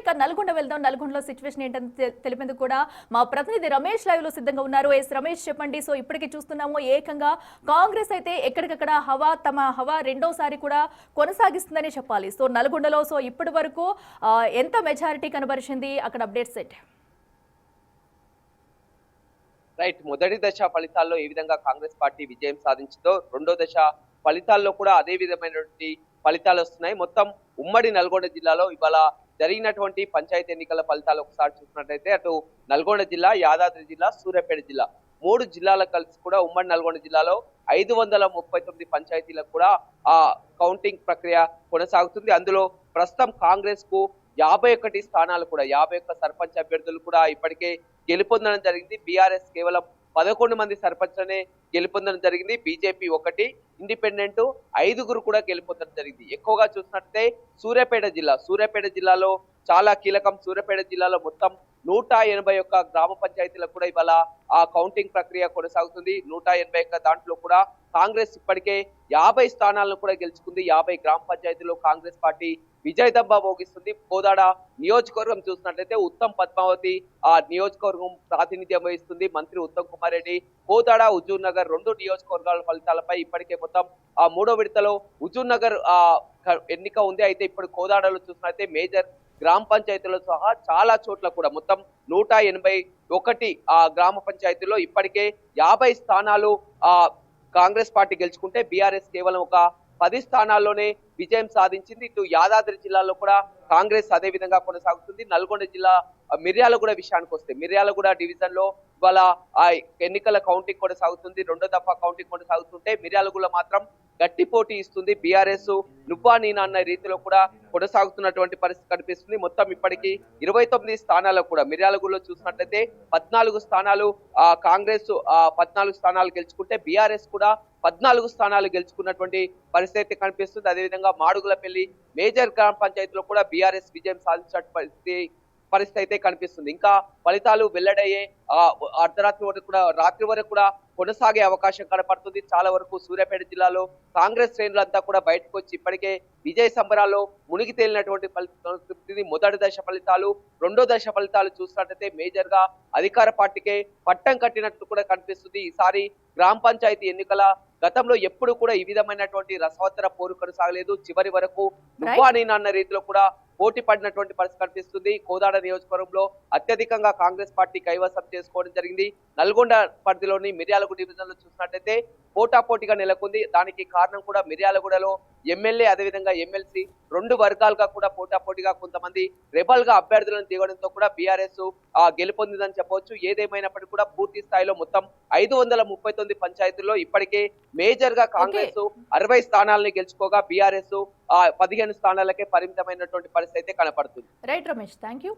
ఇక నల్గొండ వెళ్దాం. నల్గొండలో సిచ్యువేషన్ ఏంటని తెలిపేందుకు కూడా మా ప్రతినిధి రమేష్ లైవ్ లో సిద్ధంగా ఉన్నారు. రమేష్ చెప్పండి. సో ఇప్పటికీ చూస్తున్నాము ఏకంగా కాంగ్రెస్ అయితే ఎక్కడికక్కడ తమ హవా రెండోసారి కూడా కొనసాగిస్తుందని చెప్పాలి. సో నల్గొండలో ఇప్పటి వరకు ఎంత మెజారిటీ కనబరిచింది, అక్కడ అప్డేట్స్ సెట్. రైట్, మొదటి దశ ఫలితాల్లో ఏ విధంగా కాంగ్రెస్ పార్టీ విజయం సాధించిందో రెండో దశ ఫలితాల్లో కూడా అదే విధమైనటువంటి ఫలితాలు వస్తున్నాయి. మొత్తం ఉమ్మడి నల్గొండ జిల్లాలో ఇవాళ జరిగినటువంటి పంచాయతీ ఎన్నికల ఫలితాలు ఒకసారి చూసినట్లయితే అటు నల్గొండ జిల్లా, యాదాద్రి జిల్లా, సూర్యాపేట జిల్లా 3 జిల్లాలకు కలిసి కూడా ఉమ్మడి నల్గొండ జిల్లాలో 539 పంచాయతీలకు కూడా ఆ కౌంటింగ్ ప్రక్రియ కొనసాగుతుంది. అందులో ప్రస్తుతం కాంగ్రెస్ కు 51 స్థానాలు కూడా 51 సర్పంచ్ అభ్యర్థులు కూడా ఇప్పటికే గెలుపొందడం జరిగింది. బీఆర్ఎస్ కేవలం 11 మంది సర్పంచ్లనే గెలుపొందడం జరిగింది. బీజేపీ 1, ఇండిపెండెంట్ 5 కూడా గెలుపొందడం జరిగింది. ఎక్కువగా చూసినట్లయితే సూర్యాపేట జిల్లాలో చాలా కీలకం. సూర్యాపేట జిల్లాలో మొత్తం 181 గ్రామ పంచాయతీలకు కూడా ఇవాళ ఆ కౌంటింగ్ ప్రక్రియ కొనసాగుతుంది. 181 దాంట్లో కూడా కాంగ్రెస్ ఇప్పటికే 50 స్థానాలను కూడా గెలుచుకుంది. 50 గ్రామ పంచాయతీలో కాంగ్రెస్ పార్టీ విజయదబ్బా మోగిస్తుంది. కోదాడ నియోజకవర్గం చూసినట్లయితే ఉత్తమ్ పద్మావతి ఆ నియోజకవర్గం ప్రాతినిధ్యం వహిస్తుంది. మంత్రి ఉత్తమ్ కుమార్ రెడ్డి కోదాడ, హుజూర్ నగర్ 2 నియోజకవర్గాల ఫలితాలపై ఇప్పటికే మొత్తం ఆ 3వ విడతలో హుజూర్ నగర్ ఎన్నిక ఉంది. అయితే ఇప్పుడు కోదాడలో చూసినట్లయితే మేజర్ గ్రామ పంచాయతీలో సహా చాలా చోట్ల కూడా మొత్తం 181 గ్రామ పంచాయతీలో ఇప్పటికే 50 స్థానాలు కాంగ్రెస్ పార్టీ గెలుచుకుంటే బీఆర్ఎస్ కేవలం ఒక 10 స్థానాల్లోనే విజయం సాధించింది. ఇటు యాదాద్రి జిల్లాలో కూడా కాంగ్రెస్ అదే విధంగా కొనసాగుతుంది. నల్గొండ జిల్లా మిర్యాలగూడ విషయానికి వస్తే మిర్యాలగూడ డివిజన్ లో ఇవాళ ఆ ఎన్నికల కౌంటింగ్ కొనసాగుతుంది. రెండో దఫా కౌంటింగ్ కొనసాగుతుంటే మిర్యాలగూడ మాత్రం గట్టి పోటీ ఇస్తుంది. బీఆర్ఎస్ నువ్వా నీనా అన్న రీతిలో కూడా కొనసాగుతున్నటువంటి పరిస్థితి కనిపిస్తుంది. మొత్తం ఇప్పటికీ 29 స్థానాలకు కూడా మిర్యాలగూడలో చూసినట్లయితే 14 స్థానాలు కాంగ్రెస్ 14 స్థానాలు గెలుచుకుంటే బీఆర్ఎస్ కూడా 14 స్థానాలు గెలుచుకున్నటువంటి పరిస్థితి కనిపిస్తుంది. అదేవిధంగా మాడుగులపల్లి మేజర్ గ్రామ పంచాయతీలో కూడా బీఆర్ఎస్ విజయం సాధించిన పరిస్థితి అయితే కనిపిస్తుంది. ఇంకా ఫలితాలు వెల్లడయ్యే రాత్రి వరకు కూడా కొనసాగే అవకాశం కనపడుతుంది. చాలా వరకు సూర్యాపేట జిల్లాలో కాంగ్రెస్ శ్రేణులంతా కూడా బయటకు వచ్చి ఇప్పటికే విజయ సంబరాల్లో మునిగి తేలినటువంటి పరిస్థితి. మొదటి దశ ఫలితాలు, రెండో దశ ఫలితాలు చూసినట్లయితే మేజర్ గా అధికార పార్టీకే పట్టం కట్టినట్టు కూడా కనిపిస్తుంది. ఈసారి గ్రామ పంచాయతీ ఎన్నికల గతంలో ఎప్పుడు కూడా ఈ విధమైనటువంటి రసవత్తర పోరు కొనసాగలేదు. చివరి వరకు నువ్వా నీనా అన్న రీతిలో కూడా పోటీ పడినటువంటి పరిస్థితి కనిపిస్తుంది. కోదాడ నియోజకవర్గంలో అత్యధికంగా కాంగ్రెస్ పార్టీ కైవసం చేసుకోవడం జరిగింది. నల్గొండ పరిధిలోని మిర్యాలగూడ డివిజన్ లో చూసినట్లయితే పోటాపోటీగా నెలకొంది. దానికి కారణం కూడా మిర్యాలగూడలో ఎమ్మెల్యే అదేవిధంగా ఎమ్మెల్సీ 2 వర్గాలుగా కూడా పోటాపోటీగా కొంతమంది రెబల్ గా అభ్యర్థులను దిగడంతో కూడా బీఆర్ఎస్ గెలుపొందిందని చెప్పవచ్చు. ఏదేమైనప్పటికీ కూడా పూర్తి స్థాయిలో మొత్తం 539 పంచాయతీల్లో ఇప్పటికే మేజర్ గా కాంగ్రెస్ 60 స్థానాలని గెలుచుకోగా బీఆర్ఎస్ 15 స్థానాలకే పరిమితమైనటువంటి పరిస్థితి అయితే కనపడుతుంది. Right Ramesh, thank you.